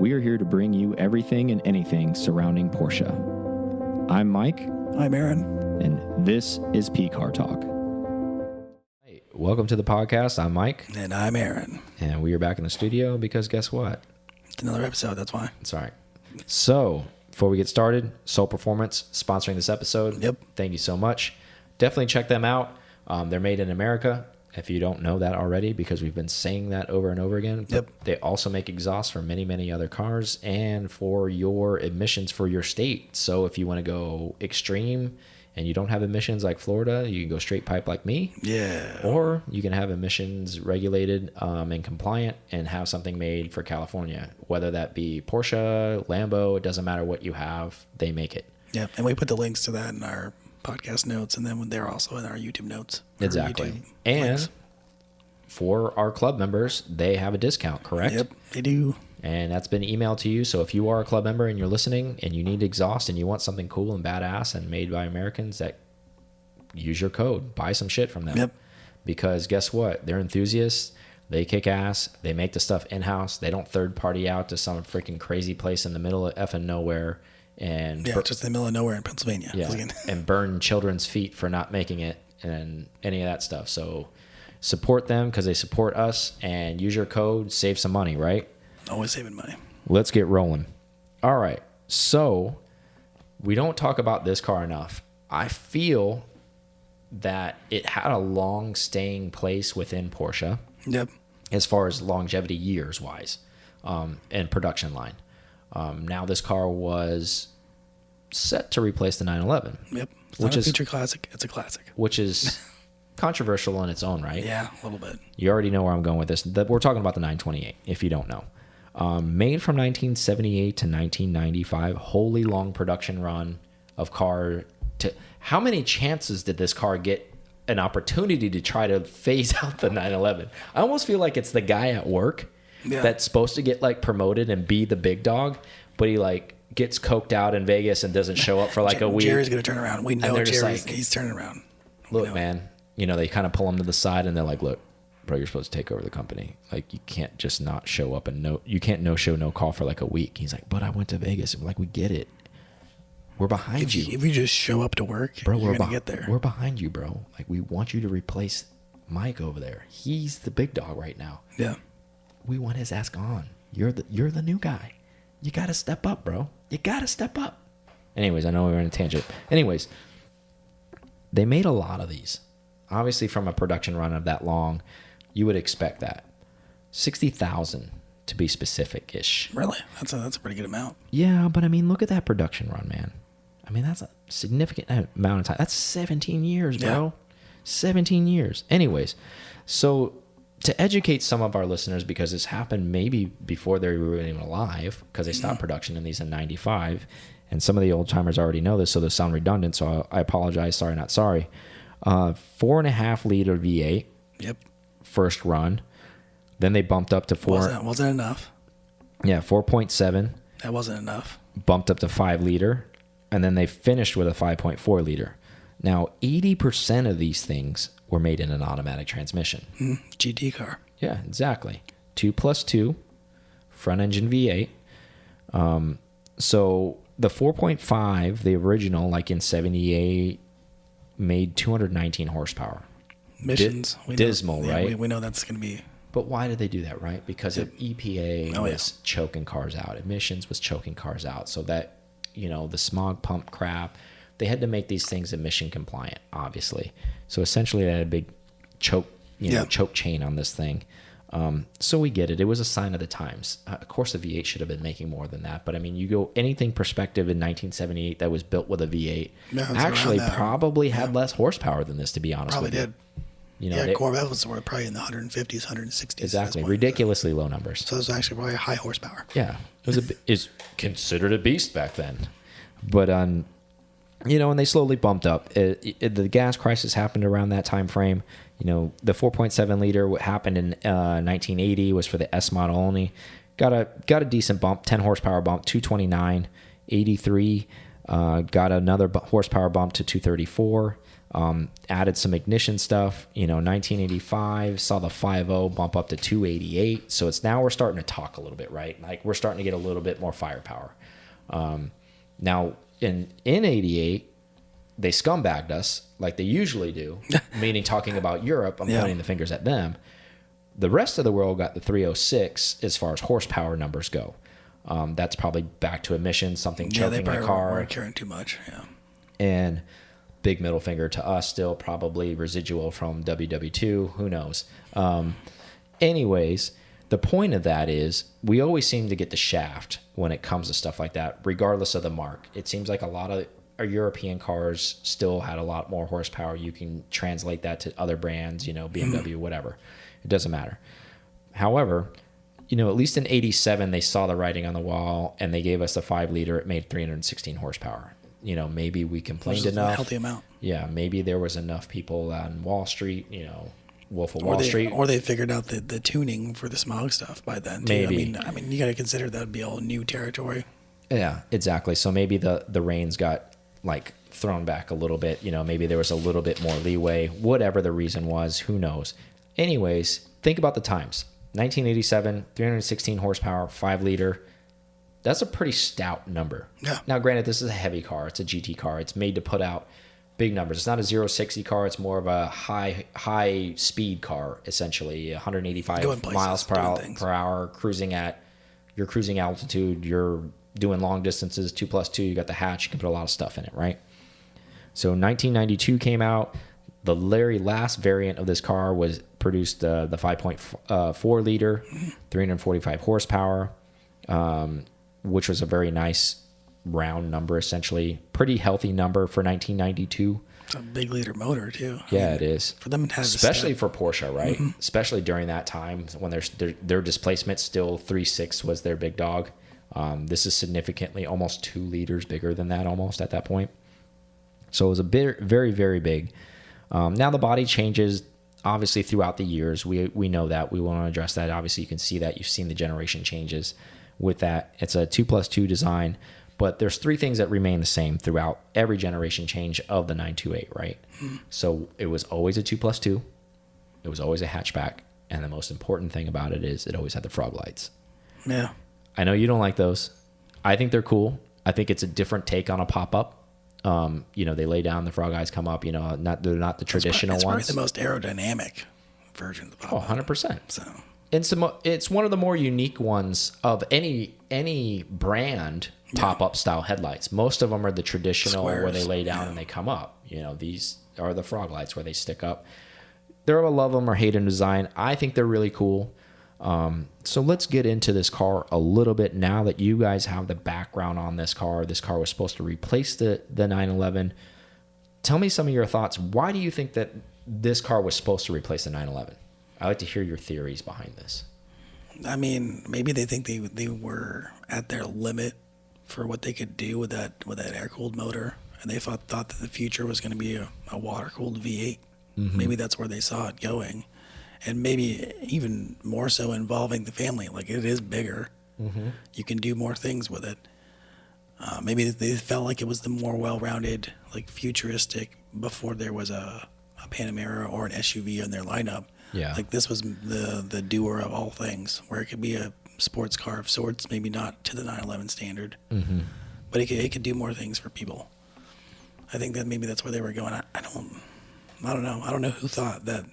we are here to bring you everything and anything surrounding Porsche. I'm Mike. I'm Aaron. And this is P-Car Talk. Hey, welcome to the podcast. I'm Mike. And I'm Aaron. And we are back in the studio because guess what? It's another episode, that's why. It's all right. So, before we get started, Soul Performance sponsoring this episode. Yep. Thank you so much. Definitely check them out. They're made in America, if you don't know that already, because we've been saying that over and over again. Yep. They also make exhaust for many, many other cars and for your emissions for your state. So if you want to go extreme and you don't have emissions like Florida, you can go straight pipe like me. Yeah. Or you can have emissions regulated and compliant and have something made for California, whether that be Porsche, Lambo, it doesn't matter what you have, they make it. Yep. And we put the links to that in our podcast notes, and then they're also in our YouTube notes. Exactly. YouTube and links. For our club members, they have a discount, correct? Yep, they do. And that's been emailed to you. So if you are a club member and you're listening and you need exhaust and you want something cool and badass and made by Americans, that use your code. Buy some shit from them. Yep. Because guess what? They're enthusiasts. They kick ass. They make the stuff in-house. They don't third party out to some freaking crazy place in the middle of effing nowhere. And just in the middle of nowhere in Pennsylvania. Yeah, and burn children's feet for not making it and any of that stuff. So support them because they support us, and use your code, save some money, right? Always saving money. Let's get rolling. All right. So we don't talk about this car enough. I feel that it had a long staying place within Porsche. Yep. As far as longevity years wise, and production line. Now this car was set to replace the 911. Yep. It's not a future classic. It's a classic. Which is controversial in its own right. Yeah, a little bit. You already know where I'm going with this. We're talking about the 928, if you don't know. Made from 1978 to 1995, wholly long production run of car. How many chances did this car get an opportunity to try to phase out the 911? I almost feel like it's the guy at work that's supposed to get like promoted and be the big dog, but he like gets coked out in Vegas and doesn't show up for like a week. Jerry's going to turn around. We know Jerry's he's turning around. Look, man, they kind of pull him to the side and they're like, look, bro, you're supposed to take over the company. Like, you can't just not show up and you can't no show, no call for like a week. He's like, but I went to Vegas. And we're like, we get it. We're behind you. If you just show up to work, bro, you're going to get there. We're behind you, bro. Like, we want you to replace Mike over there. He's the big dog right now. Yeah. We want his ass gone. You're the new guy. You got to step up, bro. You got to step up. Anyways, I know we were in a tangent. Anyways, they made a lot of these. Obviously, from a production run of that long, you would expect that. 60,000 to be specific-ish. Really? That's a pretty good amount. Yeah, but I mean, look at that production run, man. I mean, that's a significant amount of time. That's 17 years, bro. Yeah. 17 years. Anyways, so to educate some of our listeners, because this happened maybe before they were even alive, because they stopped production in these in 95, and some of the old timers already know this, so they sound redundant, so I apologize. Sorry, not sorry. 4.5 liter V8. Yep. First run. Then they bumped up to 4. Wasn't enough. Yeah, 4.7. That wasn't enough. Bumped up to 5 liter. And then they finished with a 5.4 liter. Now, 80% of these things were made in an automatic transmission. GT car. Yeah, exactly. 2+2, front engine V8. So the 4.5, the original, like in 78, made 219 horsepower. Emissions. Dismal, right? We know that's going to be. But why did they do that, right? Because of EPA was choking cars out. Emissions was choking cars out. So that, the smog pump crap, they had to make these things emission compliant, obviously. So essentially they had a big choke chain on this thing. So we get it. It was a sign of the times. Of course, the V8 should have been making more than that. But I mean, you go anything perspective in 1978 that was built with a V8 actually probably had less horsepower than this, to be honest with you. Probably did. Corvette was probably in the 150s, 160s. Exactly. Ridiculously low numbers. So it was actually probably high horsepower. Yeah. It was is considered a beast back then. But, and they slowly bumped up. The gas crisis happened around that time frame. The 4.7 liter, what happened in 1980 was for the S model only. Got a decent bump, 10 horsepower bump, 229. 83 got another horsepower bump to 234. Added some ignition stuff. 1985 saw the 5.0 bump up to 288. So it's now we're starting to talk a little bit, right? Like we're starting to get a little bit more firepower. Now in 88, they scumbagged us like they usually do, meaning talking about Europe. I'm pointing the fingers at them. The rest of the world got the 306 as far as horsepower numbers go. That's probably back to emissions, something choking the car. Weren't caring too much, yeah. And big middle finger to us still, probably residual from WW2, who knows. Anyways, the point of that is we always seem to get the shaft when it comes to stuff like that, regardless of the mark. It seems like a lot of our European cars still had a lot more horsepower. You can translate that to other brands, BMW, whatever. It doesn't matter. However, at least in 87, they saw the writing on the wall and they gave us a 5-liter. It made 316 horsepower. Maybe we complained enough. A healthy amount. Yeah, maybe there was enough people on Wall Street, Wolf of Wall Street. Or they figured out the tuning for the smog stuff by then, too. Maybe. I mean, you got to consider that would be all new territory. Yeah, exactly. So maybe the reins got like thrown back a little bit. Maybe there was a little bit more leeway. Whatever the reason was, who knows? Anyways, think about the times. 1987, 316 horsepower, 5-liter. That's a pretty stout number. Yeah. Now, granted, this is a heavy car. It's a GT car. It's made to put out big numbers. It's not a 0-60 car. It's more of a high speed car, essentially. 185 miles per hour, cruising at your cruising altitude. You're doing long distances, 2+2. You got the hatch. You can put a lot of stuff in it, right? So 1992 came out. The very last variant of this car was produced the 5.4 liter, 345 horsepower, which was a very nice round number, essentially. Pretty healthy number for 1992. It's a big liter motor, too. Yeah, it is. For them to have especially for Porsche, right? Mm-hmm. Especially during that time when their displacement still 3.6 was their big dog. This is significantly almost 2 liters bigger than that almost at that point. So it was a bit, very, very big. Now the body changes obviously throughout the years. We know that. We want to address that. Obviously, you can see that. You've seen the generation changes with that. It's a 2+2 design, but there's 3 things that remain the same throughout every generation change of the 928, right? So it was always a 2+2. It was always a hatchback. And the most important thing about it is it always had the frog lights. Yeah. I know you don't like those. I think they're cool. I think it's a different take on a pop-up. They lay down, the frog eyes come up, they're not the traditional ones. It's probably the most aerodynamic version of the pop-up. 100%. So it's one of the more unique ones of any brand pop-up style headlights. Most of them are the traditional squares, where they lay down and they come up. These are the frog lights where they stick up. They're a love them or hate them design. I think they're really cool. So let's get into this car a little bit now that you guys have the background on this car. This car was supposed to replace the 911. Tell me some of your thoughts. Why do you think that this car was supposed to replace the 911? I'd like to hear your theories behind this. I mean, maybe they think they were at their limit for what they could do with that air-cooled motor, and they thought that the future was going to be a water-cooled V8. Mm-hmm. Maybe that's where they saw it going. And maybe even more so involving the family. Like, it is bigger. Mm-hmm. You can do more things with it. Maybe they felt like it was the more well-rounded, like futuristic, before there was a Panamera or an SUV in their lineup. Yeah. Like, this was the doer of all things, where it could be a sports car of sorts, maybe not to the 911 standard. Mm-hmm. But it could do more things for people. I think that maybe that's where they were going. I don't know. I don't know who thought that.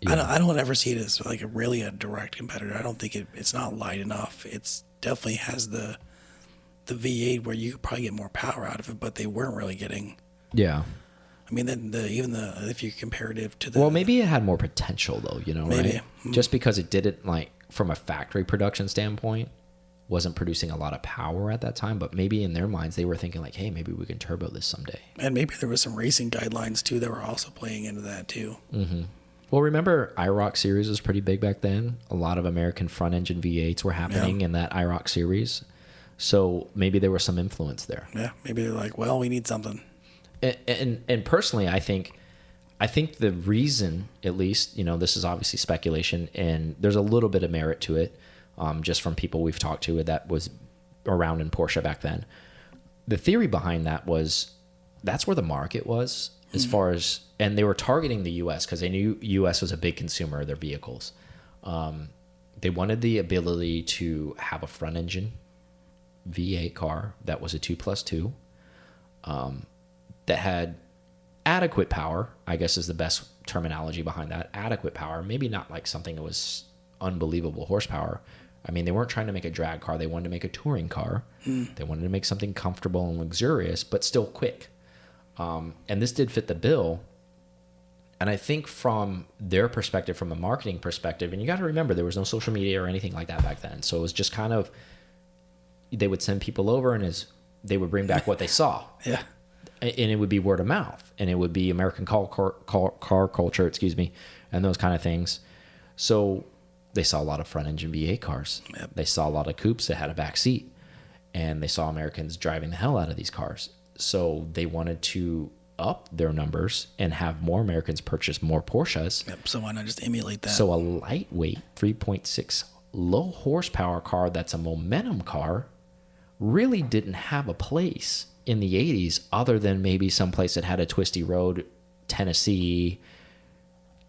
Yeah. I don't ever see it as like a direct competitor. I don't think it's not light enough. It's definitely has the V8 where you could probably get more power out of it, but they weren't really getting. Yeah. I mean, if you compare it to well, maybe it had more potential though, maybe. Right? Mm-hmm. Just because it didn't, like, from a factory production standpoint, wasn't producing a lot of power at that time, but maybe in their minds they were thinking like, hey, maybe we can turbo this someday. And maybe there was some racing guidelines too that were also playing into that too. Mm-hmm. Well, remember, IROC series was pretty big back then. A lot of American front-engine V8s were happening in that IROC series. So maybe there was some influence there. Yeah, maybe they're like, well, we need something. And personally, I think the reason, at least, this is obviously speculation, and there's a little bit of merit to it, just from people we've talked to that was around in Porsche back then. The theory behind that was that's where the market was. as far as, and they were targeting the U.S. because they knew U.S. was a big consumer of their vehicles. They wanted the ability to have a front engine V8 car that was a 2+2, that had adequate power, I guess is the best terminology behind that. Adequate power, maybe not like something that was unbelievable horsepower. I mean, they weren't trying to make a drag car. They wanted to make a touring car. They wanted to make something comfortable and luxurious, but still quick. And this did fit the bill. And I think from their perspective, from a marketing perspective, and you got to remember, there was no social media or anything like that back then. So it was just kind of, they would send people over and they would bring back what they saw. Yeah. And it would be word of mouth, and it would be American car culture, and those kind of things. So they saw a lot of front engine V8 cars. Yep. They saw a lot of coupes that had a back seat, and they saw Americans driving the hell out of these cars. So they wanted to up their numbers and have more Americans purchase more Porsches. Yep. So why not just emulate that? So a lightweight 3.6 low horsepower car that's a momentum car really didn't have a place in the 80s other than maybe someplace that had a twisty road, Tennessee,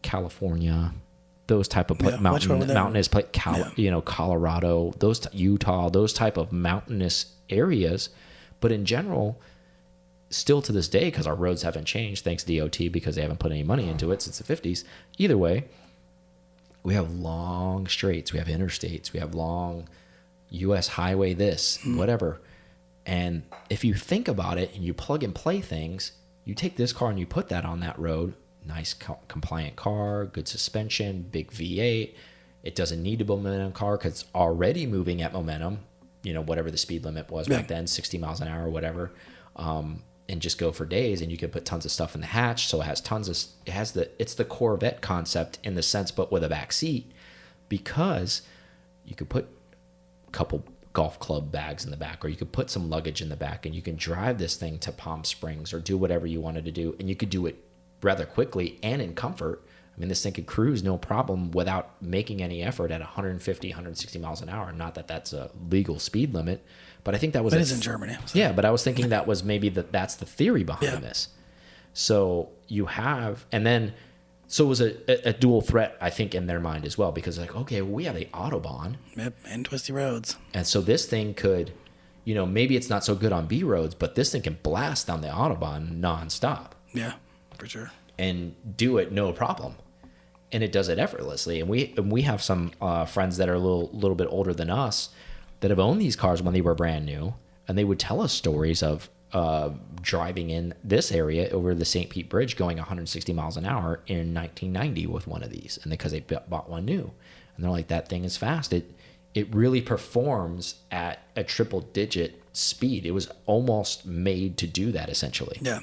California, those type of mountainous Colorado, Utah, those type of mountainous areas. But in general, still to this day, because our roads haven't changed, thanks DOT, because they haven't put any money into it since the 50s. Either way, we have long straights, we have interstates, we have long U.S. highway this, whatever. And if you think about it and you plug and play things, you take this car and you put that on that road, nice compliant car, good suspension, big V8. It doesn't need to be a momentum car because it's already moving at momentum, whatever the speed limit was back then, 60 miles an hour or whatever, and just go for days. And you can put tons of stuff in the hatch. So it has it's the Corvette concept in the sense, but with a back seat, because you could put a couple golf club bags in the back, or you could put some luggage in the back, and you can drive this thing to Palm Springs or do whatever you wanted to do, and you could do it rather quickly and in comfort. I mean, this thing could cruise no problem without making any effort at 150, 160 miles an hour. Not that that's a legal speed limit, but I think that was... It is in Germany. So. Yeah, but I was thinking that was maybe that's the theory behind this. So you have... And then... So it was a dual threat, I think, in their mind as well, because like, okay, well, we have the Autobahn. Yep, and twisty roads. And so this thing could, maybe it's not so good on B roads, but this thing can blast down the Autobahn nonstop. Yeah, for sure. And do it no problem. And it does it effortlessly. And we have some friends that are a little bit older than us that have owned these cars when they were brand new, and they would tell us stories of driving in this area over the St. Pete Bridge going 160 miles an hour in 1990 with one of these, and because they bought one new, and they're like, that thing is fast. It really performs at a triple digit speed. It was almost made to do that, essentially. Yeah.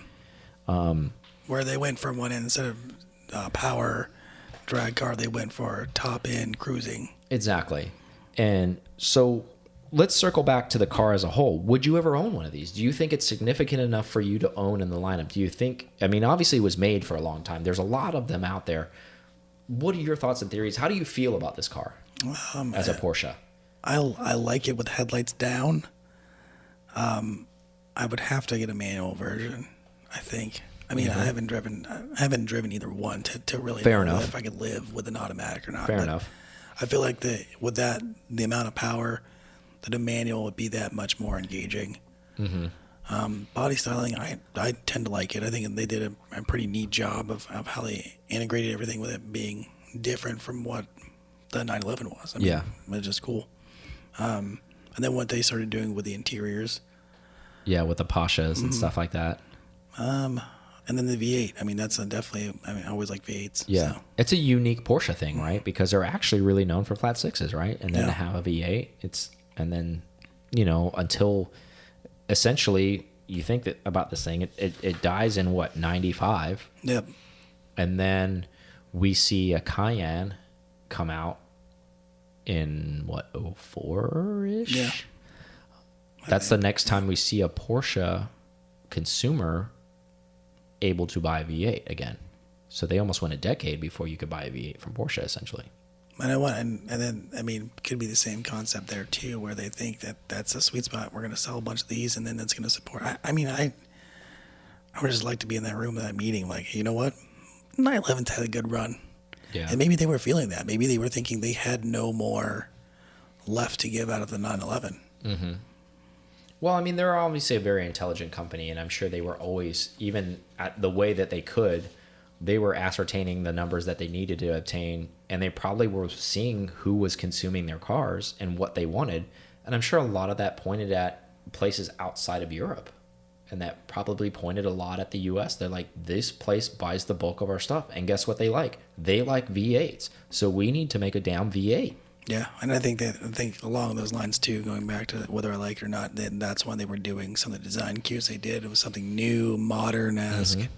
Where they went from one end, instead of power drag car, they went for top end cruising. Exactly. And so let's circle back to the car as a whole. Would you ever own one of these? Do you think it's significant enough for you to own in the lineup? Do you think, obviously it was made for a long time. There's a lot of them out there. What are your thoughts and theories? How do you feel about this car as a Porsche? I like it with headlights down. I would have to get a manual version, I think. I haven't driven either one to really Fair know enough. if I could live with an automatic or not. Fair enough. I feel like the amount of power, that a manual would be that much more engaging. Mm-hmm. Body styling, I tend to like it. I think they did a pretty neat job of how they integrated everything with it being different from what the 911 was. Yeah. It's just cool. And then what they started doing with the interiors. Yeah, with the Porsches and stuff like that. And then the V8. That's definitely, I always like V8s. Yeah. So. It's a unique Porsche thing, right? Because they're actually really known for flat sixes, right? And then to have a V8, and then, until essentially you think that about this thing, it dies in 95? Yep. And then we see a Cayenne come out in 04-ish? Yeah. That's the next time we see a Porsche consumer able to buy a V8 again. So they almost went a decade before you could buy a V8 from Porsche, essentially. And then could be the same concept there too, where they think that that's a sweet spot. We're going to sell a bunch of these, and then that's going to support. I would just like to be in that room, in that meeting. Like, you know what? 911's had a good run. Yeah. And maybe they were feeling that. Maybe they were thinking they had no more left to give out of the 911. Mm-hmm. Well, I mean, they're obviously a very intelligent company, and I'm sure they were always, even at the way that they could, they were ascertaining the numbers that they needed to obtain, and they probably were seeing who was consuming their cars and what they wanted. And I'm sure a lot of that pointed at places outside of Europe, and that probably pointed a lot at the US. They're like, this place buys the bulk of our stuff, and guess what they like? They like V8s, so we need to make a damn V8. Yeah, and I think along those lines too, going back to whether I like it or not, then that's when they were doing some of the design cues they did. It was something new, modern-esque. Mm-hmm.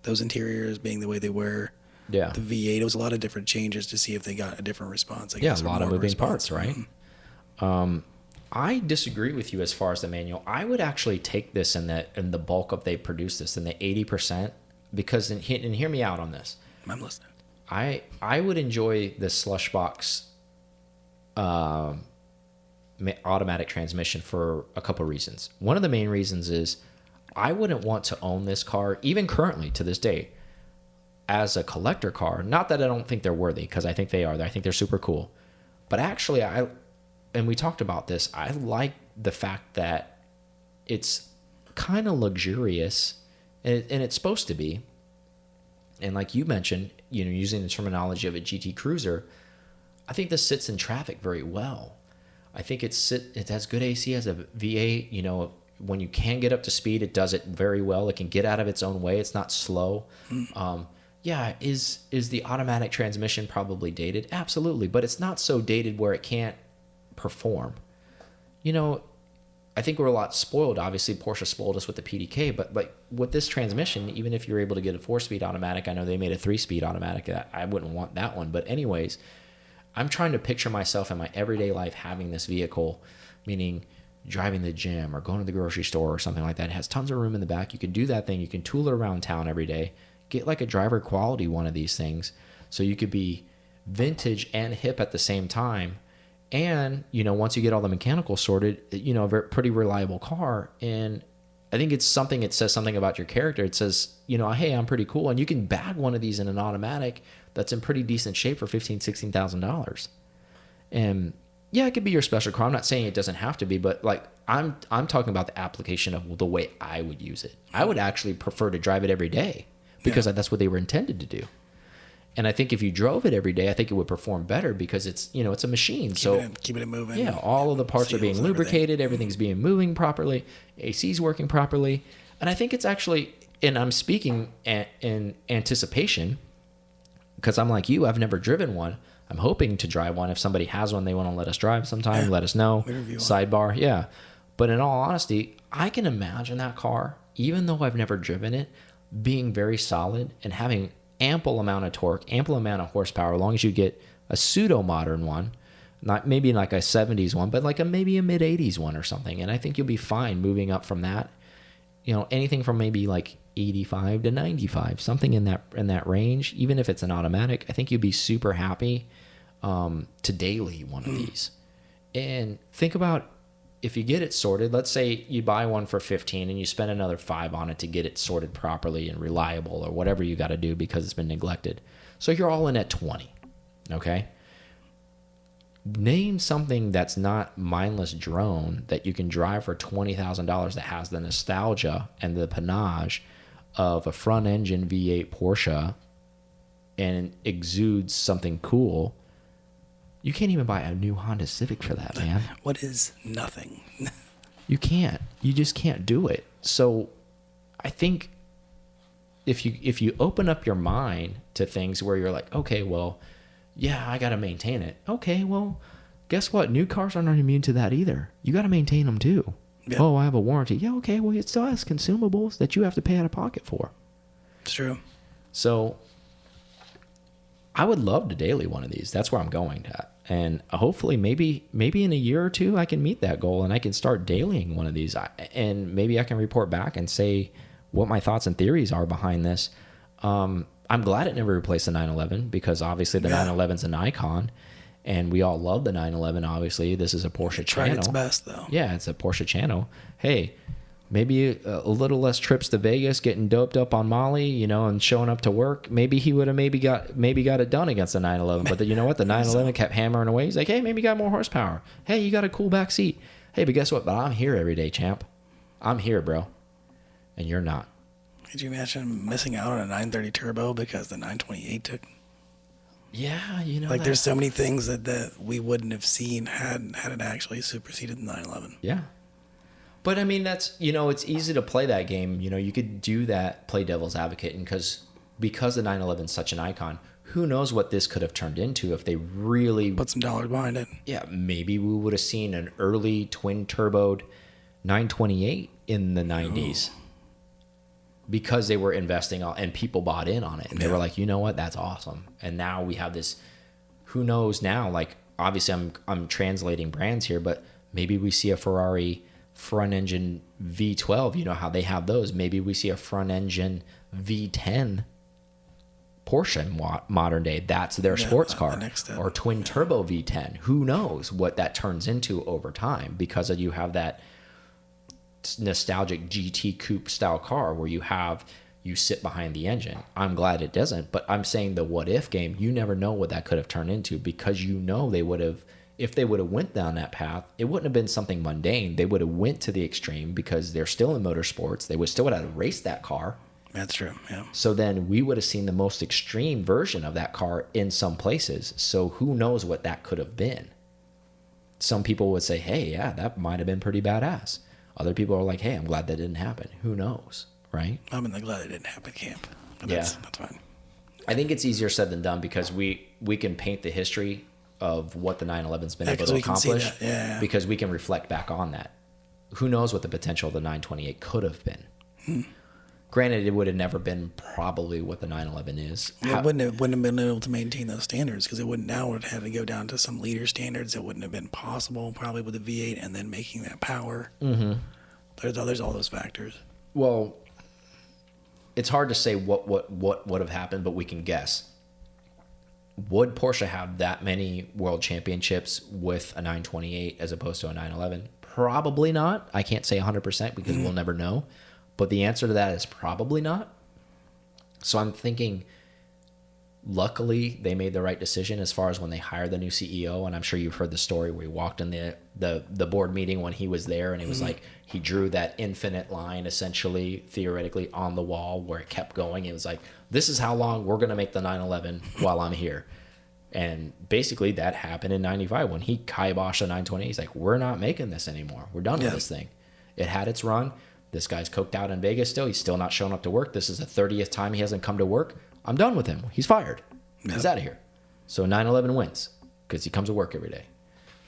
Those interiors being the way they were. Yeah. The V8, it was a lot of different changes to see if they got a different response. I yeah, guess, a lot of moving parts, right? Mm-hmm. I disagree with you as far as the manual. I would actually take this in the bulk of they produce this in the 80%, because and hear me out on this. I'm listening. I would enjoy the slush box automatic transmission for a couple of reasons. One of the main reasons is I wouldn't want to own this car, even currently to this day, as a collector car. Not that I don't think they're worthy, because I think they are. I think they're super cool. But actually, and we talked about this, I like the fact that it's kind of luxurious, and it's supposed to be. And like you mentioned, using the terminology of a GT Cruiser, I think this sits in traffic very well. I think it has good AC as a V8. When you can get up to speed, it does it very well. It can get out of its own way. It's not slow. Yeah, is the automatic transmission probably dated? Absolutely, but it's not so dated where it can't perform. I think we're a lot spoiled. Obviously, Porsche spoiled us with the PDK, but like with this transmission, even if you're able to get a 4-speed automatic, I know they made a 3-speed automatic. I wouldn't want that one, but anyways, I'm trying to picture myself in my everyday life having this vehicle, meaning driving to the gym or going to the grocery store or something like that. It has tons of room in the back. You can do that thing. You can tool it around town every day. Get like a driver quality one of these things, so you could be vintage and hip at the same time. And, once you get all the mechanicals sorted, a pretty reliable car. And I think it says something about your character. It says, hey, I'm pretty cool. And you can bag one of these in an automatic that's in pretty decent shape for $15,000, $16,000. And yeah, it could be your special car. I'm not saying it doesn't have to be, but like I'm talking about the application of the way I would use it. I would actually prefer to drive it every day, because that's what they were intended to do. And I think if you drove it every day, I think it would perform better, because it's a machine. Keep it moving. Yeah, all of the parts are being lubricated. Everything's being moving properly. AC's working properly. And I think it's actually, and I'm speaking in anticipation, because I'm like you, I've never driven one. I'm hoping to drive one. If somebody has one they want to let us drive sometime, let us know. Sidebar, yeah. But in all honesty, I can imagine that car, even though I've never driven it, being very solid and having ample amount of torque, ample amount of horsepower, as long as you get a pseudo-modern one, not maybe like a 70s one, but like maybe a mid-80s one or something. And I think you'll be fine moving up from that. Anything from maybe like 85 to 95, something in that range. Even if it's an automatic, I think you'll be super happy to daily one of these. And think about, if you get it sorted, let's say you buy one for 15 and you spend another 5 on it to get it sorted properly and reliable, or whatever you got to do because it's been neglected. So you're all in at 20. Okay. Name something that's not mindless drone that you can drive for $20,000 that has the nostalgia and the panache of a front engine V8 Porsche and exudes something cool. You can't even buy a new Honda Civic for that, man. What is nothing? You can't. You just can't do it. So I think if you open up your mind to things where you're like, okay, well, yeah, I got to maintain it. Okay, well, guess what? New cars are not immune to that either. You got to maintain them too. Yeah. Oh, I have a warranty. Yeah, okay, well, it still has consumables that you have to pay out of pocket for. It's true. So I would love to daily one of these. That's where I'm going at. And hopefully maybe in a year or two I can meet that goal and I can start dailying one of these. And maybe I can report back and say what my thoughts and theories are behind this. I'm glad it never replaced the 911, because obviously the 911's an icon. And we all love the 911, obviously. This is a Porsche channel. Tried its best, though. Yeah, it's a Porsche channel. Hey, Maybe a little less trips to Vegas, getting doped up on Molly, you know, and showing up to work. Maybe he would have maybe got it done against the 911. But you know what? The 911 kept hammering away. He's like, hey, maybe you got more horsepower. Hey, you got a cool back seat. Hey, but guess what? But I'm here every day, champ. I'm here, bro. And you're not. Could you imagine missing out on a 930 turbo because the 928 took? Yeah, you know. Like, there's so many things that we wouldn't have seen had it actually superseded the 911. Yeah. But I mean, that's, you know, it's easy to play that game. You know, you could do that, play devil's advocate, and because the 911 is such an icon, who knows what this could have turned into if they really put some dollars behind it. Yeah, maybe we would have seen an early twin turboed 928 in the 90s. Ooh. Because they were investing and people bought in on it, and they were like, you know what, that's awesome. And now we have this, who knows now, like, obviously I'm translating brands here, but maybe we see a Ferrari front engine V12, you know how they have those. Maybe we see a front engine V10 Porsche in modern day. That's their sports car, or twin turbo V10. Who knows what that turns into over time, because you have that nostalgic GT coupe style car where you sit behind the engine. I'm glad it doesn't, but I'm saying the what if game, you never know what that could have turned into, because you know they would have, if they would have went down that path, it wouldn't have been something mundane. They would have went to the extreme because they're still in motorsports. They would still have raced that car. That's true, yeah. So then we would have seen the most extreme version of that car in some places. So who knows what that could have been. Some people would say, hey, yeah, that might have been pretty badass. Other people are like, hey, I'm glad that didn't happen. Who knows, right? I'm in the glad it didn't happen camp. But yeah. That's fine. I think it's easier said than done, because we can paint the history of what the 911's been able to accomplish, because we can reflect back on that. Who knows what the potential of the 928 could have been. Granted, it would have never been probably what the 911 is. It wouldn't have been able to maintain those standards, because it would have had to go down to some leader standards. It wouldn't have been possible probably with the V8 and then making that power. Mm-hmm. There's all those factors. Well, it's hard to say what would have happened, but we can guess. Would Porsche have that many world championships with a 928 as opposed to a 911? Probably not. I can't say 100% because we'll never know. But the answer to that is probably not. So I'm thinking, luckily, they made the right decision as far as when they hired the new CEO. And I'm sure you've heard the story where he walked in the board meeting when he was there, and it was like he drew that infinite line, essentially, theoretically, on the wall where it kept going. It was like, this is how long we're going to make the 911 while I'm here. And basically that happened in 95 when he kiboshed the 928. He's like, we're not making this anymore. We're done with this thing. It had its run. This guy's coked out in Vegas still. He's still not showing up to work. This is the 30th time he hasn't come to work. I'm done with him. He's fired. He's out of here. So 911 wins because he comes to work every day.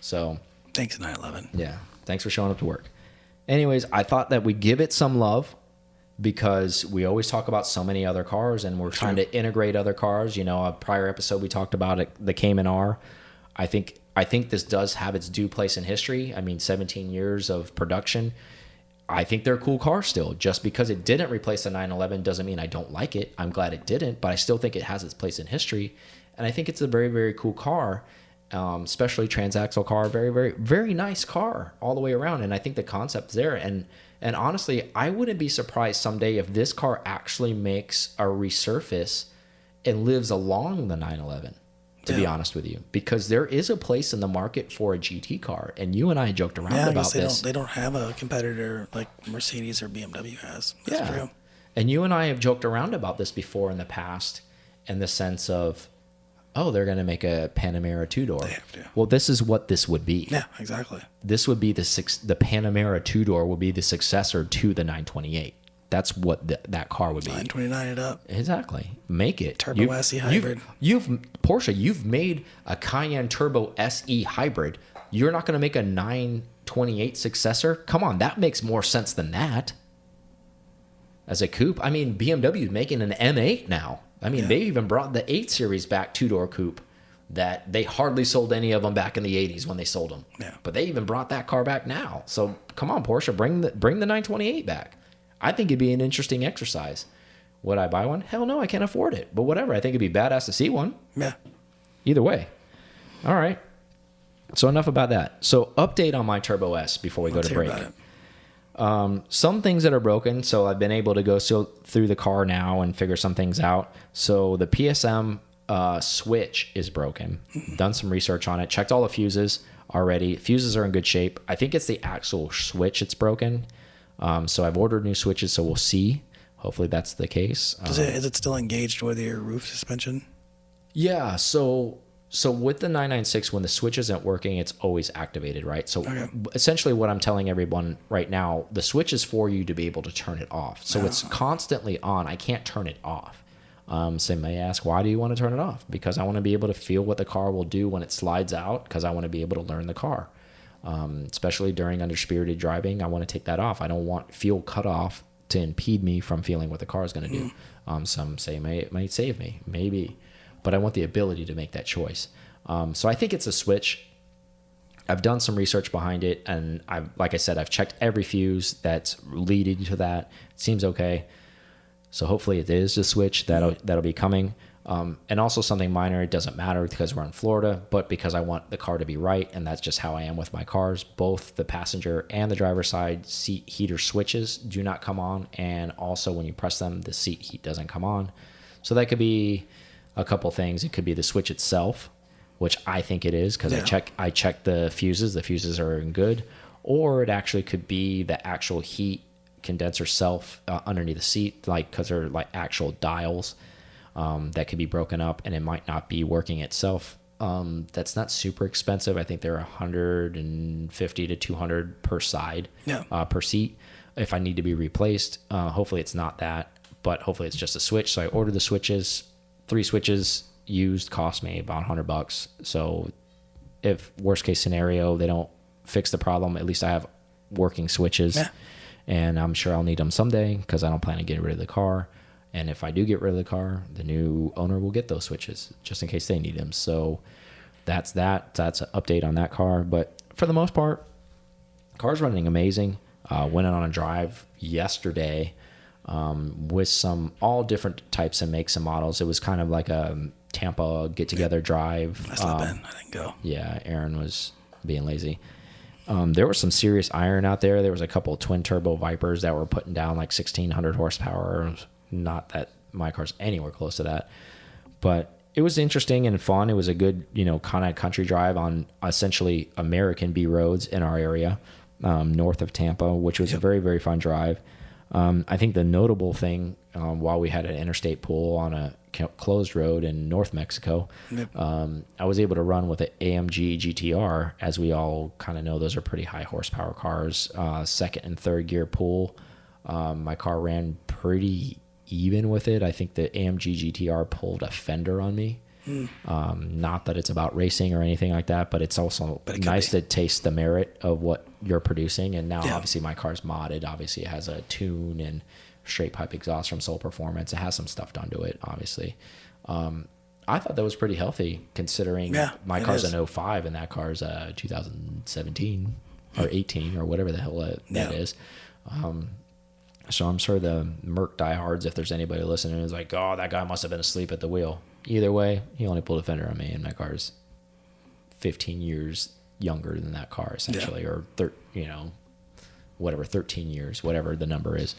So thanks, 911. Yeah. Thanks for showing up to work. Anyways, I thought that we'd give it some love, because we always talk about so many other cars, and we're trying to integrate other cars. You know, a prior episode we talked about it, the Cayman R. I think this does have its due place in history. I mean, 17 years of production. I think they're a cool car still. Just because it didn't replace the 911 doesn't mean I don't like it. I'm glad it didn't, but I still think it has its place in history. And I think it's a very, very cool car, especially transaxle car. Very, very, very nice car all the way around. And I think the concept's there. And honestly, I wouldn't be surprised someday if this car actually makes a resurface and lives along the 911, to be honest with you. Because there is a place in the market for a GT car. And you and I joked around about this. They don't have a competitor like Mercedes or BMW has. That's true. And you and I have joked around about this before in the past, in the sense of, oh, they're going to make a Panamera two-door. They have to. Well, this is what this would be. Yeah, exactly. This would be the Panamera two-door will be the successor to the 928. That's what that car would be. 929 it up. Exactly. Make it. Turbo SE hybrid. Porsche, you've made a Cayenne Turbo SE hybrid. You're not going to make a 928 successor? Come on, that makes more sense than that. As a coupe, I mean, BMW is making an M8 now. I mean, they even brought the 8 Series back, two-door coupe, that they hardly sold any of them back in the 80s when they sold them. Yeah. But they even brought that car back now. So come on, Porsche, bring the 928 back. I think it'd be an interesting exercise. Would I buy one? Hell no, I can't afford it. But whatever, I think it'd be badass to see one. Yeah. Either way. All right. So enough about that. So update on my Turbo S before we go to break. Some things that are broken. So I've been able to go through the car now and figure some things out. So the PSM switch is broken. Done some research on it. Checked all the fuses already. Fuses are in good shape. I think it's the actual switch it's broken. So I've ordered new switches, so we'll see. Hopefully that's the case. Is it still engaged with your roof suspension? Yeah. So with the 996, when the switch isn't working, it's always activated, right? So essentially what I'm telling everyone right now, the switch is for you to be able to turn it off. So it's constantly on. I can't turn it off. Some may ask, why do you want to turn it off? Because I want to be able to feel what the car will do when it slides out, because I want to be able to learn the car. Especially during underspirited driving, I want to take that off. I don't want fuel cut off to impede me from feeling what the car is going to do. Some say it might save me, maybe. But I want the ability to make that choice. So I think it's a switch. I've done some research behind it, and like I said, I've checked every fuse that's leading to that. It seems okay. So hopefully it is a switch that'll be coming. And also something minor, it doesn't matter because we're in Florida, but because I want the car to be right, and that's just how I am with my cars. Both the passenger and the driver's side seat heater switches do not come on, and also when you press them, the seat heat doesn't come on. So that could be a couple things. It could be the switch itself, which I think it is because I checked the fuses. The fuses are in good. Or it actually could be the actual heat condenser self underneath the seat, like because they're like actual dials that could be broken up, and it might not be working itself. That's not super expensive. I think they're 150 to 200 per side per seat. If I need to be replaced, hopefully it's not that, but hopefully it's just a switch. So I ordered the switches. 3 switches used cost me about $100. So if worst case scenario, they don't fix the problem, at least I have working switches. And I'm sure I'll need them someday because I don't plan to get rid of the car. And if I do get rid of the car, the new owner will get those switches just in case they need them. So that's that. That's an update on that car. But for the most part, car's running amazing. Went on a drive yesterday with some all different types of makes and models. It was kind of like a Tampa get-together drive. That's not bad. I didn't go. Yeah, Aaron was being lazy. There was some serious iron out there. There was a couple of twin-turbo Vipers that were putting down like 1,600 horsepower. Not that my car's anywhere close to that. But it was interesting and fun. It was a good, kind of country drive on essentially American B roads in our area, north of Tampa, which was a very, very fun drive. I think the notable thing, while we had an interstate pull on a closed road in North Mexico, I was able to run with an AMG GTR. As we all kind of know, those are pretty high horsepower cars. Second and third gear pull. My car ran pretty even with it. I think the AMG GTR pulled a fender on me. Not that it's about racing or anything like that, but it's also nice to taste the merit of what you're producing. And now obviously my car's modded. Obviously it has a tune and straight pipe exhaust from Soul Performance. It has some stuff done to it, obviously. I thought that was pretty healthy considering my car's an 05 and that car's 2017 or 18 or whatever the hell that is. So I'm sure the Merc diehards, if there's anybody listening, is like, oh, that guy must have been asleep at the wheel. Either way, he only pulled a fender on me, and my car's 15 years younger than that car, essentially, or 13 years, whatever the number is.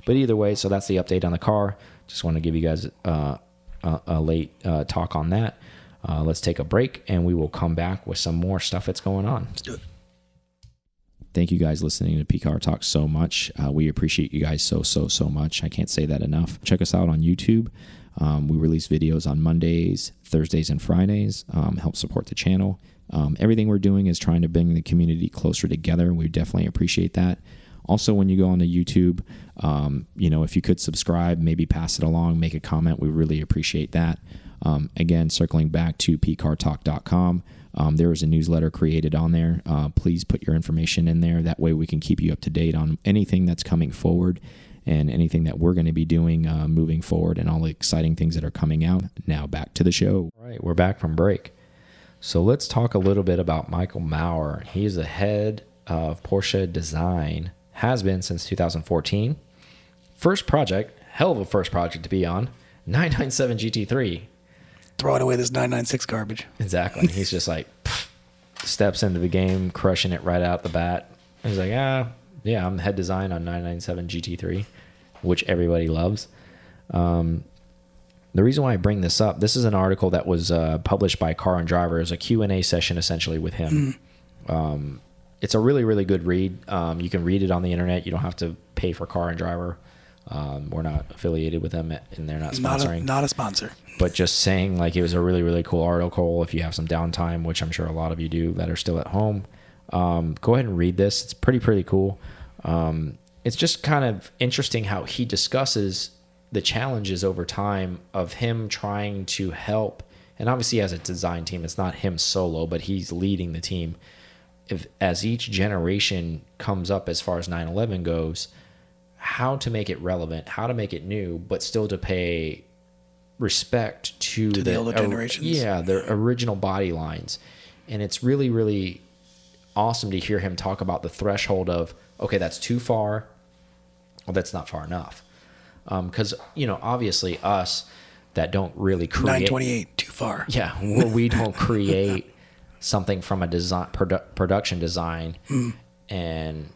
But either way, so that's the update on the car. Just want to give you guys a late talk on that. Let's take a break, and we will come back with some more stuff that's going on. Let's do it. Thank you guys listening to PCAR Talk so much. We appreciate you guys so much. I can't say that enough. Check us out on YouTube. We release videos on Mondays, Thursdays, and Fridays. Help support the channel. Everything we're doing is trying to bring the community closer together. We definitely appreciate that. Also, when you go onto YouTube, if you could subscribe, maybe pass it along, make a comment. We really appreciate that. Again, circling back to pcartalk.com. There is a newsletter created on there. Please put your information in there. That way we can keep you up to date on anything that's coming forward and anything that we're going to be doing moving forward and all the exciting things that are coming out. Now back to the show. All right, we're back from break. So let's talk a little bit about Michael Mower. He's the head of Porsche Design, has been since 2014. First project, hell of a first project to be on, 997 GT3. Throwing away this 996 garbage. Exactly. He's just like, steps into the game, crushing it right out the bat. He's like, Yeah, I'm head design on 997 GT3, which everybody loves. The reason why I bring this up, this is an article that was published by Car and Driver. It was a Q&A session essentially with him. It's a really, really good read. You can read it on the internet. You don't have to pay for Car and Driver. We're not affiliated with them, and they're not sponsoring. Not a sponsor. But just saying, like, it was a really, really cool article. If you have some downtime, which I'm sure a lot of you do that are still at home, go ahead and read this. It's pretty cool. It's just kind of interesting how he discusses the challenges over time of him trying to help. And obviously as a design team, it's not him solo, but he's leading the team. As each generation comes up as far as 911 goes, how to make it relevant, how to make it new, but still to pay respect to the older generations. Yeah, the original body lines. And it's really, really awesome to hear him talk about the threshold of, okay, that's too far, well, that's not far enough. Because, obviously us that don't really create... 928, too far. Yeah, well, we don't create something from a design production design and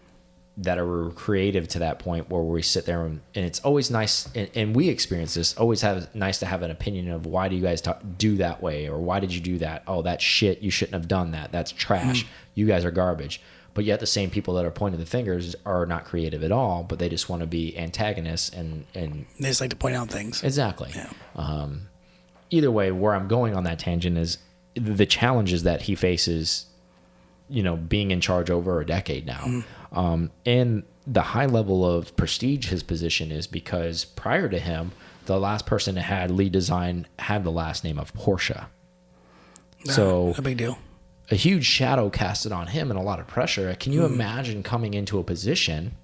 that are creative to that point where we sit there and it's always nice, and we experience this, always nice to have an opinion of why do you guys do that way, or why did you do that? Oh, that's shit. You shouldn't have done that. That's trash. You guys are garbage. But yet the same people that are pointing the fingers are not creative at all, but they just want to be antagonists and they just like to point out things. Exactly. Yeah. Either way, where I'm going on that tangent is the challenges that he faces, being in charge over a decade now. And the high level of prestige his position is because prior to him, the last person that had lead design had the last name of Porsche. So no big deal. A huge shadow casted on him and a lot of pressure. Can you imagine coming into a position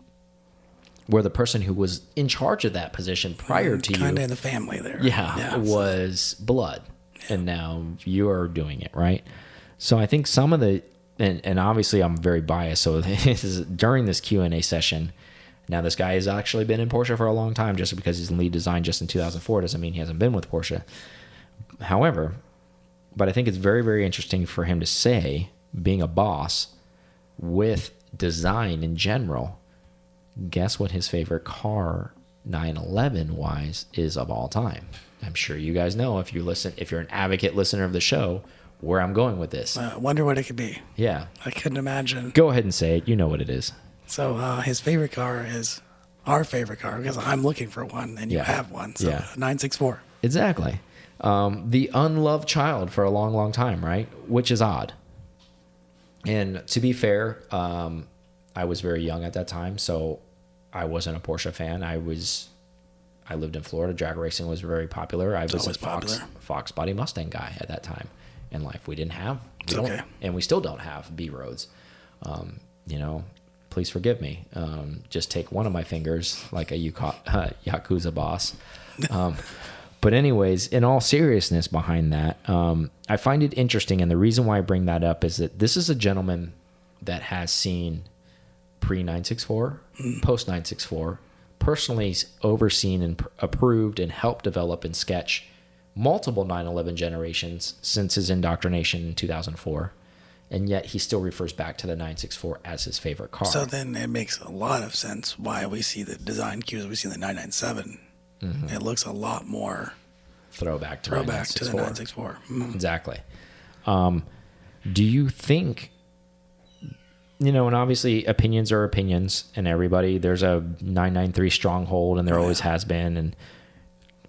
where the person who was in charge of that position prior to you, kind of in the family there, was blood, and now you are doing it, right? So I think some of the, and obviously I'm very biased, so this is during this Q&A session. Now this guy has actually been in Porsche for a long time. Just because he's in lead design just in 2004 doesn't mean he hasn't been with Porsche. However, but I think it's very, very interesting for him to say, being a boss with design in general, guess what his favorite car 911 wise is of all time? I'm sure you guys know if you're an advocate listener of the show, where I'm going with this. I wonder what it could be. Yeah. I couldn't imagine. Go ahead and say it. You know what it is. So his favorite car is our favorite car, because I'm looking for one and you have one. So 964. Exactly. The unloved child for a long, long time, right? Which is odd. And to be fair, I was very young at that time, so I wasn't a Porsche fan. I lived in Florida. Drag racing was very popular. I was a Fox body Mustang guy at that time in life. We didn't have, and we still don't have B roads. Please forgive me. Just take one of my fingers like a Yakuza boss. But anyways, in all seriousness behind that, I find it interesting. And the reason why I bring that up is that this is a gentleman that has seen pre-964, post-964, personally overseen and approved and helped develop and sketch multiple 911 generations since his indoctrination in 2004. And yet he still refers back to the 964 as his favorite car. So then it makes a lot of sense why we see the design cues we see in the 997. It looks a lot more throwback to the 964. Exactly. Do you think, and obviously opinions are opinions, and there's a 993 stronghold, and there always has been. And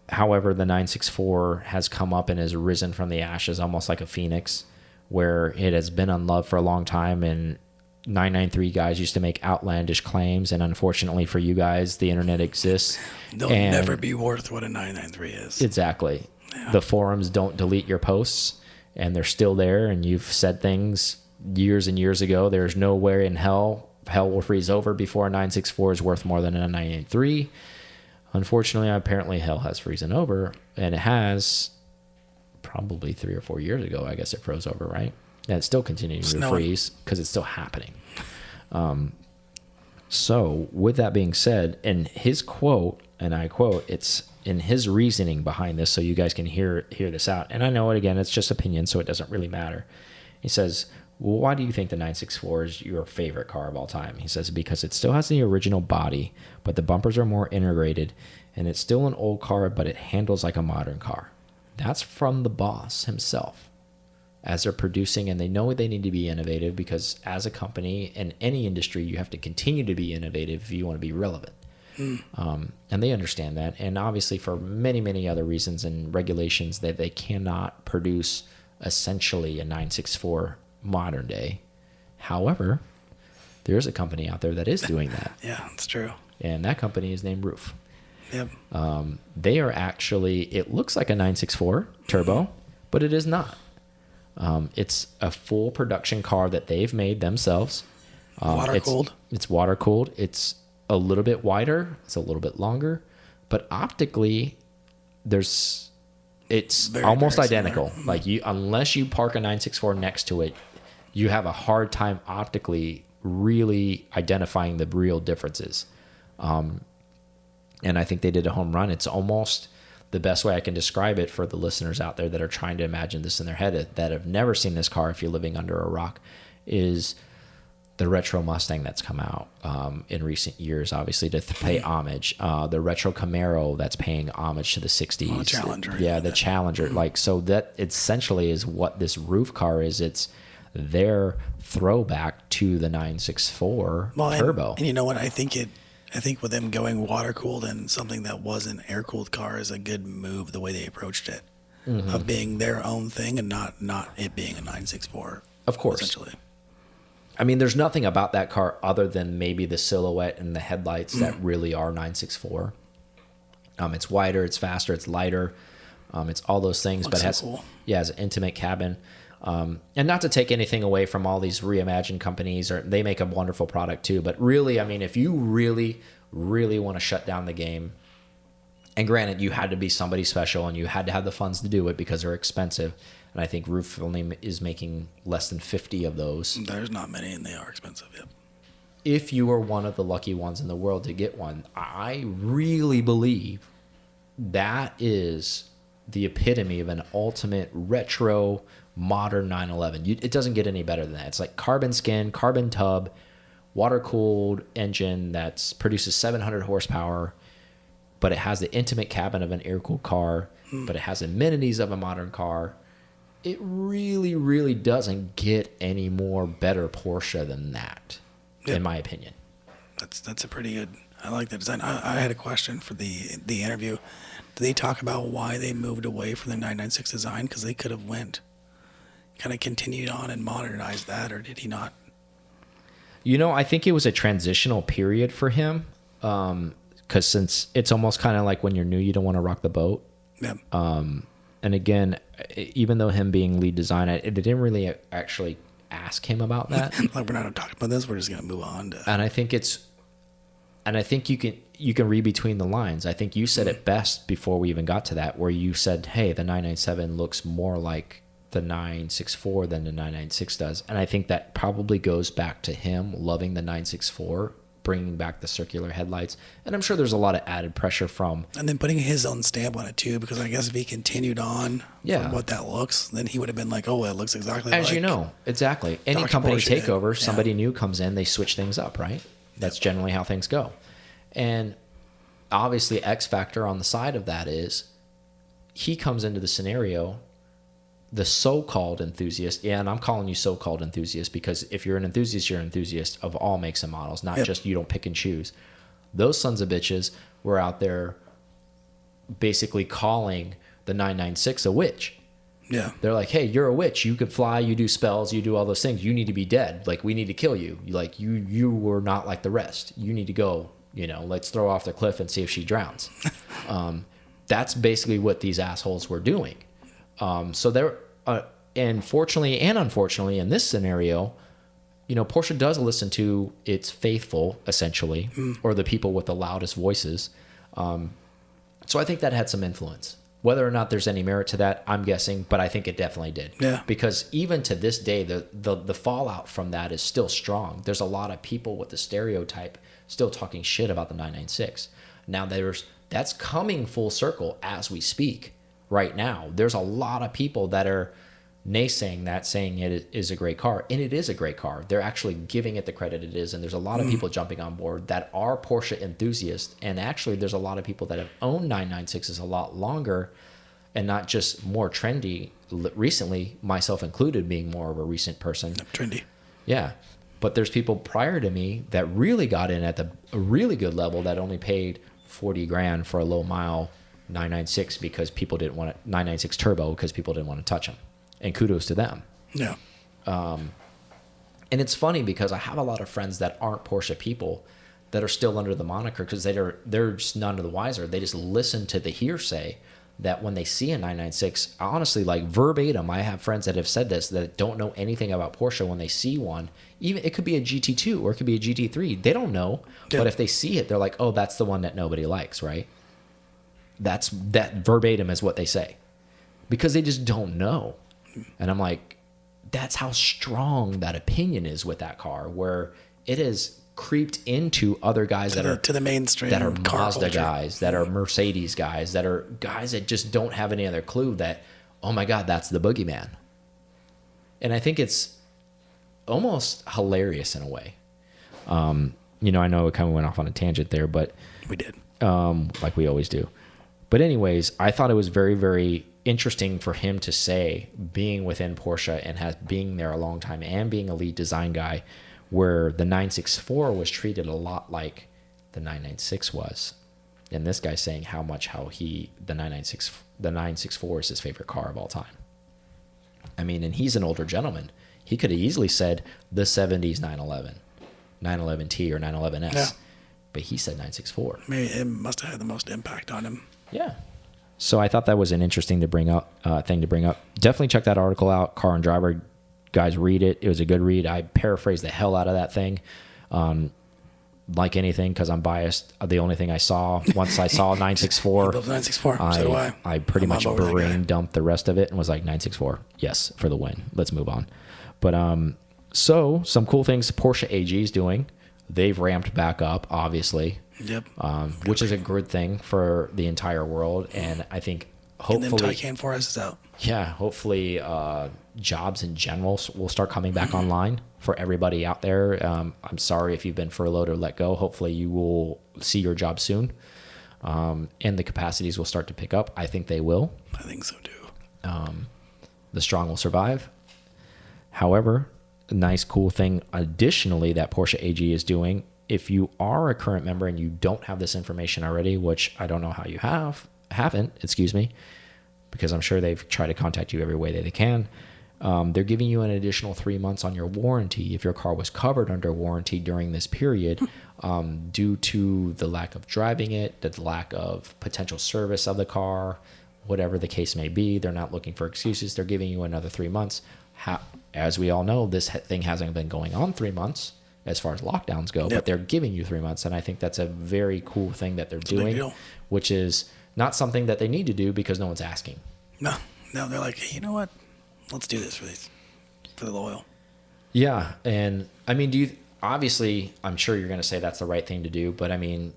however, the 964 has come up and has risen from the ashes almost like a phoenix, where it has been unloved for a long time. And 993 guys used to make outlandish claims, and unfortunately for you guys, the internet exists. They'll never be worth what a 993 is. Exactly. Yeah. The forums don't delete your posts, and they're still there, and you've said things years and years ago. There's nowhere in hell will freeze over before a 964 is worth more than a 993. Unfortunately, apparently hell has frozen over, and it has probably 3 or 4 years ago. I guess it froze over, right? And it's still continuing to freeze because it's still happening. So with that being said, and his quote, and I quote, it's in his reasoning behind this, so you guys can hear this out. And I know it, again, it's just opinion, so it doesn't really matter. He says, well, why do you think the 964 is your favorite car of all time? He says, because it still has the original body, but the bumpers are more integrated, and it's still an old car, but it handles like a modern car. That's from the boss himself. As they're producing, and they know they need to be innovative, because as a company in any industry, you have to continue to be innovative if you want to be relevant. And they understand that. And obviously for many, many other reasons and regulations, that they cannot produce essentially a 964 modern day. However, there's a company out there that is doing that. Yeah, that's true. And that company is named RUF. Yep. They are actually, it looks like a 964 turbo, but it is not. It's a full production car that they've made themselves. Water cooled. It's water cooled. It's a little bit wider. It's a little bit longer, but optically, it's Very, almost very identical. similar. Like unless you park a 964 next to it, you have a hard time optically really identifying the real differences. And I think they did a home run. It's almost the best way I can describe it for the listeners out there that are trying to imagine this in their head, that have never seen this car if you're living under a rock, is the retro Mustang that's come out in recent years, obviously, to pay homage. The retro Camaro that's paying homage to the 60s. Oh, Challenger. Yeah, the Challenger. Like, so that essentially is what this RUF car is. It's their throwback to the 964 turbo. And you know what? I think with them going water cooled and something that was an air cooled car is a good move. The way they approached it, of being their own thing and not it being a 964. Of course. Essentially. I mean, there's nothing about that car other than maybe the silhouette and the headlights that really are 964. It's wider, it's faster, it's lighter. It's all those things, Looks but it has, so cool. yeah, it has an intimate cabin. And not to take anything away from all these reimagined companies, or they make a wonderful product too. But really, I mean, if you really, really want to shut down the game, and granted, you had to be somebody special and you had to have the funds to do it because they're expensive. And I think RUF only is making less than 50 of those. There's not many, and they are expensive. Yep. If you are one of the lucky ones in the world to get one, I really believe that is the epitome of an ultimate retro modern 911. It doesn't get any better than that. It's like carbon skin, carbon tub, water-cooled engine that produces 700 horsepower, but it has the intimate cabin of an air-cooled car, but it has amenities of a modern car. It really, really doesn't get any more better Porsche than that, in my opinion. That's a pretty good. I like that design. I had a question for the interview. Did they talk about why they moved away from the 996 design? Because they could have kind of continued on and modernized that, or did he not? You know, I think it was a transitional period for him, because since it's almost kind of like when you're new, you don't want to rock the boat. Yeah. And again, even though him being lead designer, they didn't really actually ask him about that. Like, we're not talking about this. We're just gonna move on to. And I think you can read between the lines. I think you said it best before we even got to that, where you said, "Hey, the 997 looks more like the 964 than the 996 does," and I think that probably goes back to him loving the 964, bringing back the circular headlights, and I'm sure there's a lot of added pressure from. And then putting his own stamp on it too, because I guess if he continued on from what that looks, then he would have been like, "Oh, it looks exactly like." As you know, exactly. Any Dr. company Porsche takeover, did. somebody new comes in, they switch things up, right? That's generally how things go. And obviously, X factor on the side of that is he comes into the scenario, the so-called enthusiast, and I'm calling you so-called enthusiast because if you're an enthusiast, you're an enthusiast of all makes and models, not just you don't pick and choose. Those sons of bitches were out there basically calling the 996 a witch. Yeah. They're like, "Hey, you're a witch. You could fly. You do spells. You do all those things. You need to be dead. Like, we need to kill you. Like, you were not like the rest. You need to go. You know, let's throw her off the cliff and see if she drowns." That's basically what these assholes were doing. So they're, and fortunately and unfortunately in this scenario, you know, Porsche does listen to its faithful, essentially, or the people with the loudest voices. So I think that had some influence. Whether or not there's any merit to that, I'm guessing, but I think it definitely did. Yeah. Because even to this day, the fallout from that is still strong. There's a lot of people with the stereotype still talking shit about the 996. Now that's coming full circle as we speak right now. There's a lot of people that are naysaying that, saying it is a great car, and it is a great car. They're actually giving it the credit it is, and there's a lot of people jumping on board that are Porsche enthusiasts, and actually there's a lot of people that have owned 996s a lot longer and not just more trendy recently, myself included, being more of a recent person. Trendy. Yeah. But there's people prior to me that really got in at a really good level that only paid 40 grand for a low mile 996 because people didn't want 996 turbo because people didn't want to touch them. And kudos to them. Yeah. And it's funny because I have a lot of friends that aren't Porsche people that are still under the moniker because they're just none of the wiser. They just listen to the hearsay that when they see a 996, honestly, like verbatim, I have friends that have said this that don't know anything about Porsche. When they see one, even it could be a GT2 or it could be a GT3. They don't know, but if they see it, they're like, "Oh, that's the one that nobody likes," right? That verbatim is what they say because they just don't know. And I'm like, that's how strong that opinion is with that car, where it has creeped into other guys to the mainstream, that are car Mazda culture. guys, that are Mercedes guys, that are guys that just don't have any other clue that, oh my God, that's the boogeyman. And I think it's almost hilarious in a way. You know, I know it kind of went off on a tangent there, but we did, like we always do. But anyways, I thought it was very, very interesting for him to say, being within Porsche and being there a long time and being a lead design guy, where the 964 was treated a lot like the 996 was. And this guy's saying the 964 is his favorite car of all time. I mean, and he's an older gentleman. He could have easily said the 70s 911, 911T or 911S. Yeah. But he said 964. Maybe it must have had the most impact on him. Yeah. So I thought that was an interesting thing to bring up. Definitely check that article out. Car and Driver, guys, read it. It was a good read. I paraphrased the hell out of that thing. Like anything, because I'm biased. The only thing I saw once I saw 964, 964. So do I. I pretty much brain dumped the rest of it and was like 964. Yes, for the win. Let's move on. But so some cool things Porsche AG is doing. They've ramped back up, obviously. Yep. Which is a good thing for the entire world, and I think hopefully Taycan 4S is out. Yeah, hopefully jobs in general will start coming back online for everybody out there. I'm sorry if you've been furloughed or let go. Hopefully you will see your job soon, and the capacities will start to pick up. I think they will. I think so too. The strong will survive. However, a nice cool thing additionally that Porsche AG is doing, if you are a current member and you don't have this information already, which I don't know how you haven't, because I'm sure they've tried to contact you every way that they can. They're giving you an additional 3 months on your warranty if your car was covered under warranty during this period, due to the lack of driving it, the lack of potential service of the car, whatever the case may be. They're not looking for excuses. They're giving you another 3 months. As we all know, this thing hasn't been going on 3 months as far as lockdowns go, but they're giving you 3 months. And I think that's a very cool thing that they're doing, which is not something that they need to do because no one's asking. No, they're like, hey, you know what? Let's do this for the loyal. Yeah, and I mean, obviously, I'm sure you're going to say that's the right thing to do, but I mean,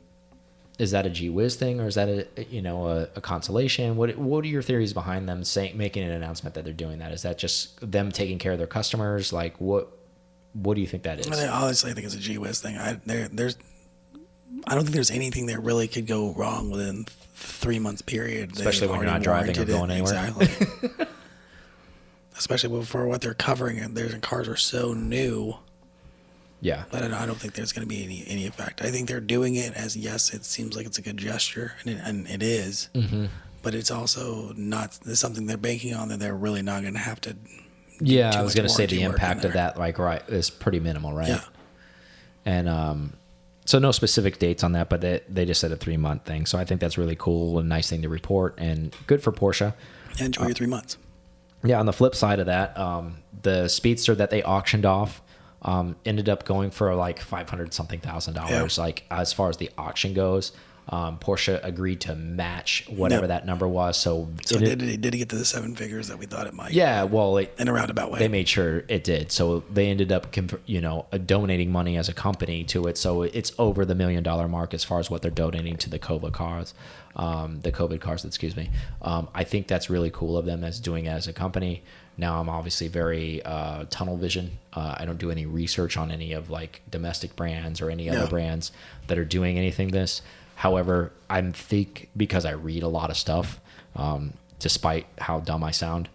is that a gee whiz thing, or is that a consolation? What are your theories behind them making an announcement that they're doing that? Is that just them taking care of their customers? Like, what do you think that is? Honestly, I think it's a gee whiz thing. I don't think there's anything that really could go wrong within 3 months period. Especially when you're not driving or going anywhere. Exactly. Especially for what they're covering, and their cars are so new. Yeah. But I don't think there's going to be any effect. I think they're doing it as, yes, it seems like it's a good gesture, and it is. Mm-hmm. But it's also not something they're banking on that they're really not going to have to. Yeah, I was going to say the impact of that, is pretty minimal, right? Yeah. And so no specific dates on that, but they just said a 3 month thing. So I think that's really cool, a nice thing to report, and good for Porsche. Enjoy your 3 months. Yeah, on the flip side of that, the Speedster that they auctioned off ended up going for like $500-something thousand. Yeah. Like, as far as the auction goes, Porsche agreed to match whatever that number was. So did it get to the 7 figures that we thought it might? Yeah, well, in a roundabout way, they made sure it did. So they ended up, donating money as a company to it. So it's over the $1 million mark as far as what they're donating to the COVID cars. I think that's really cool of them as doing it as a company. Now I'm obviously very tunnel vision. I don't do any research on any of like domestic brands or any other brands that are doing anything this. However, I'm think because I read a lot of stuff, despite how dumb I sound,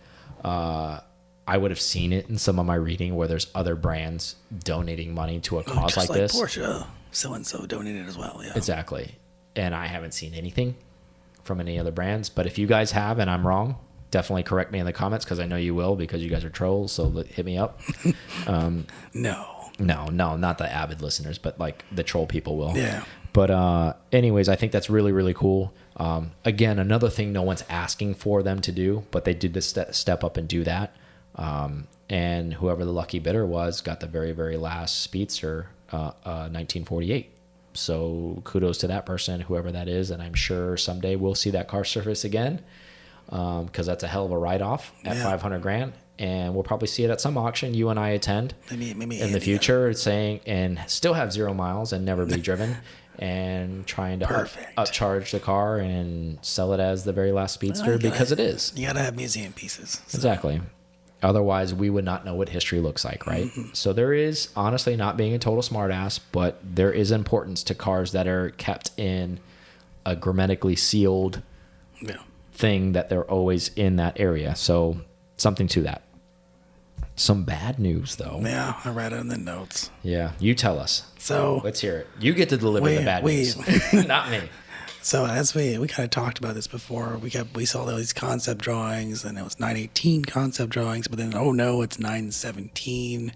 I would have seen it in some of my reading where there's other brands donating money to a cause like this. Porsche, so-and-so donated as well. Yeah, exactly. And I haven't seen anything from any other brands. But if you guys have and I'm wrong, definitely correct me in the comments because I know you will because you guys are trolls. So hit me up. No, not the avid listeners, but like the troll people will. Yeah. But anyways, I think that's really, really cool. Again, another thing no one's asking for them to do, but they did this step up and do that. And whoever the lucky bidder was got the very, very last Speedster, 1948. So kudos to that person, whoever that is. And I'm sure someday we'll see that car surface again. Cause that's a hell of a write-off at $500,000. And we'll probably see it at some auction you and I attend maybe in the future saying, and still have 0 miles and never be driven and trying to upcharge the car and sell it as the very last Speedster because it is. You gotta have museum pieces. So. Exactly. Otherwise, we would not know what history looks like, right? Mm-hmm. So there is, honestly, not being a total smartass, but there is importance to cars that are kept in a hermetically sealed thing that they're always in that area. So something to that. Some bad news, though. Yeah, I read it in the notes. Yeah, you tell us. So let's hear it. You get to deliver the bad news, not me. So as we kind of talked about this before, we saw these concept drawings, and it was 918 concept drawings, but then it's 917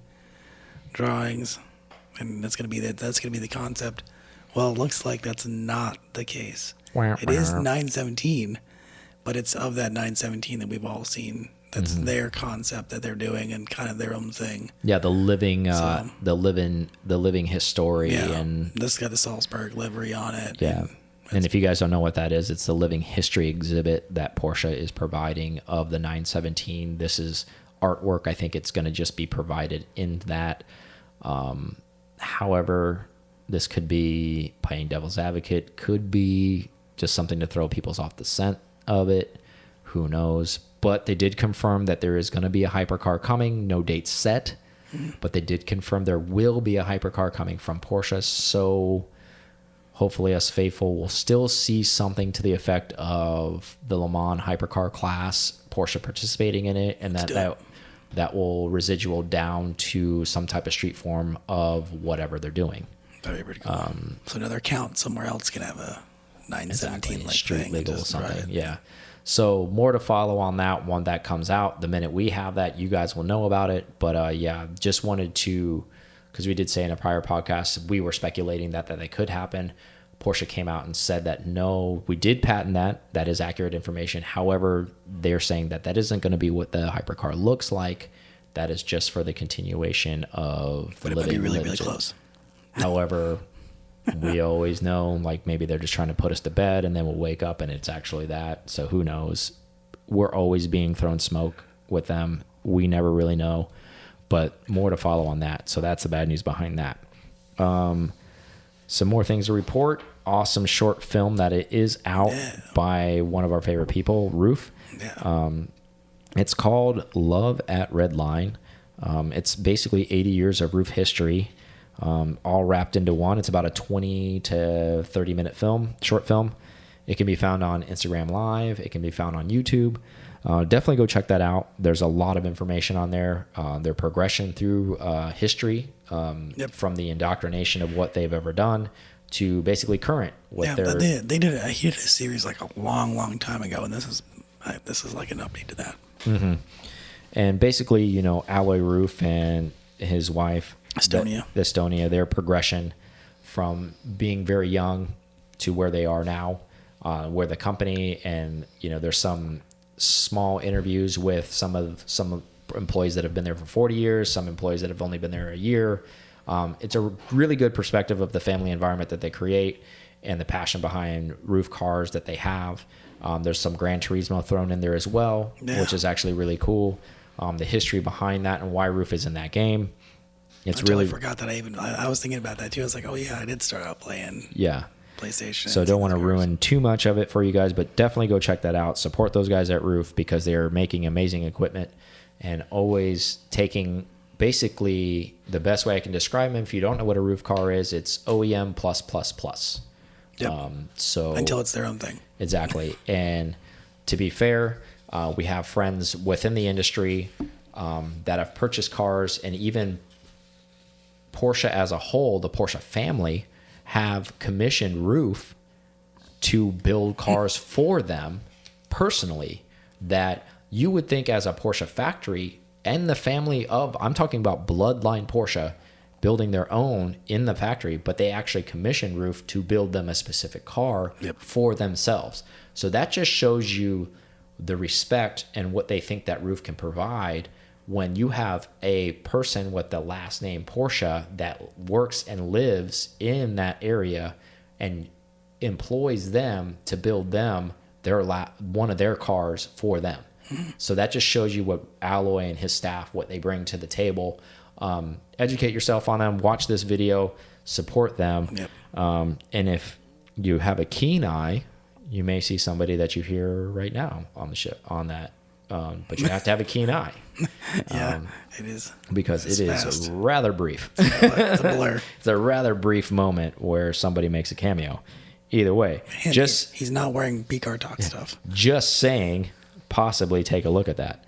drawings, and that's gonna be the concept. Well, it looks like that's not the case. It is 917, but it's of that 917 that we've all seen. That's their concept that they're doing and kind of their own thing. Yeah, the living history, and this got the Salzburg livery on it. Yeah. And if you guys don't know what that is, it's the living history exhibit that Porsche is providing of the 917. This is artwork. I think it's going to just be provided in that. However, this could be playing devil's advocate, could be just something to throw people off the scent of it. Who knows? But they did confirm that there is going to be a hypercar coming. No date set, but they did confirm there will be a hypercar coming from Porsche. So hopefully us faithful will still see something to the effect of the Le Mans hypercar class, Porsche participating in it, and that will residual down to some type of street form of whatever they're doing. That'd be pretty cool. So another account somewhere else can have a 917 like street thing, legal or something. Yeah. So more to follow on that one that comes out. The minute we have that, you guys will know about it. But just wanted to, because we did say in a prior podcast, we were speculating that they could happen. Porsche came out and said that no, we did patent that. That is accurate information. However, they're saying that isn't going to be what the hypercar looks like. That is just for the continuation of the living really, religion. Really close. However, we always know, like, maybe they're just trying to put us to bed and then we'll wake up and it's actually that. So who knows? We're always being thrown smoke with them. We never really know, but more to follow on that. So that's the bad news behind that. Some more things to report. Awesome short film that it is out by one of our favorite people, RUF. Yeah. It's called Love at Red Line. It's basically 80 years of RUF history. All wrapped into one. It's about a 20 to 30 minute short film. It can be found on Instagram Live. It can be found on YouTube. Definitely go check that out. There's a lot of information on there. Their progression through history, from the indoctrination of what they've ever done to basically current. But they did a series like a long, long time ago, and this is like an update to that. Mm-hmm. And basically, Alloy Roof and his wife, Estonia, their progression from being very young to where they are now, where the company, and there's some small interviews with some employees that have been there for 40 years, some employees that have only been there a year. It's a really good perspective of the family environment that they create and the passion behind roof cars that they have. There's some Gran Turismo thrown in there as well, which is actually really cool. The history behind that and why roof is in that game. I totally forgot that I was thinking about that too. I was like, oh yeah, I did start out playing PlayStation. So don't want to ruin too much of it for you guys, but definitely go check that out. Support those guys at RUF because they're making amazing equipment and always taking basically the best way I can describe them. If you don't know what a roof car is, it's OEM plus plus plus. Yep. So until it's their own thing. Exactly. And to be fair, we have friends within the industry that have purchased cars, and even Porsche as a whole, the Porsche family, have commissioned RUF to build cars for them personally, that you would think as a Porsche factory and the family of, I'm talking about bloodline Porsche, building their own in the factory, but they actually commission RUF to build them a specific car for themselves. So that just shows you the respect and what they think that RUF can provide when you have a person with the last name Porsche that works and lives in that area and employs them to build them one of their cars for them. So that just shows you what Alloy and his staff, what they bring to the table. Educate yourself on them, watch this video, support them. And if you have a keen eye, you may see somebody that you hear right now on the ship on that. But you have to have a keen eye. It is. Because it is fast. rather brief. It's a blur. It's a rather brief moment where somebody makes a cameo. Either way, And just he's not wearing P-Car Talk stuff. just saying, possibly take a look at that.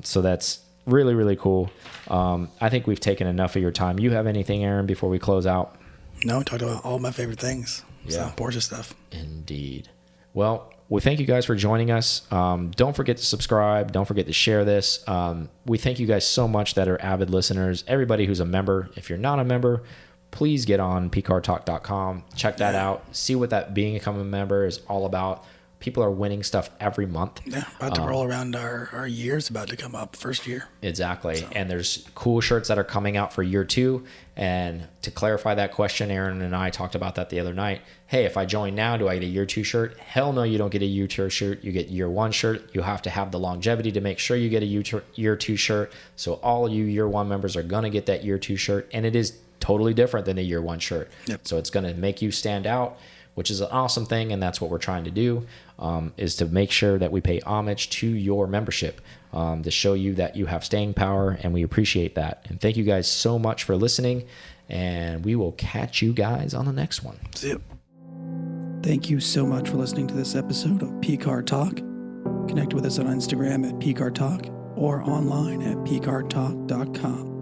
So that's really, really cool. I think we've taken enough of your time. You have anything, Aaron, before we close out? No, I talked about all my favorite things. Yeah. So, Porsche stuff. Indeed. Well, we thank you guys for joining us. Don't forget to subscribe. Don't forget to share this. We thank you guys so much that are avid listeners. Everybody who's a member. If you're not a member, please get on pcartalk.com. Check that out. See what that becoming a member is all about. People are winning stuff every month. Yeah, about to roll around our year's about to come up, first year. Exactly. So. And there's cool shirts that are coming out for year 2. And to clarify that question, Aaron and I talked about that the other night. Hey, if I join now, do I get a year 2 shirt? Hell no, you don't get a year 2 shirt. You get year 1 shirt. You have to have the longevity to make sure you get a year 2 shirt. So all you year 1 members are going to get that year 2 shirt. And it is totally different than a year 1 shirt. So it's going to make you stand out, which is an awesome thing. And that's what we're trying to do, is to make sure that we pay homage to your membership, to show you that you have staying power, and we appreciate that. And thank you guys so much for listening, and we will catch you guys on the next one. See you. Thank you so much for listening to this episode of P-Car Talk. Connect with us on Instagram at P-Car Talk or online at pcartalk.com.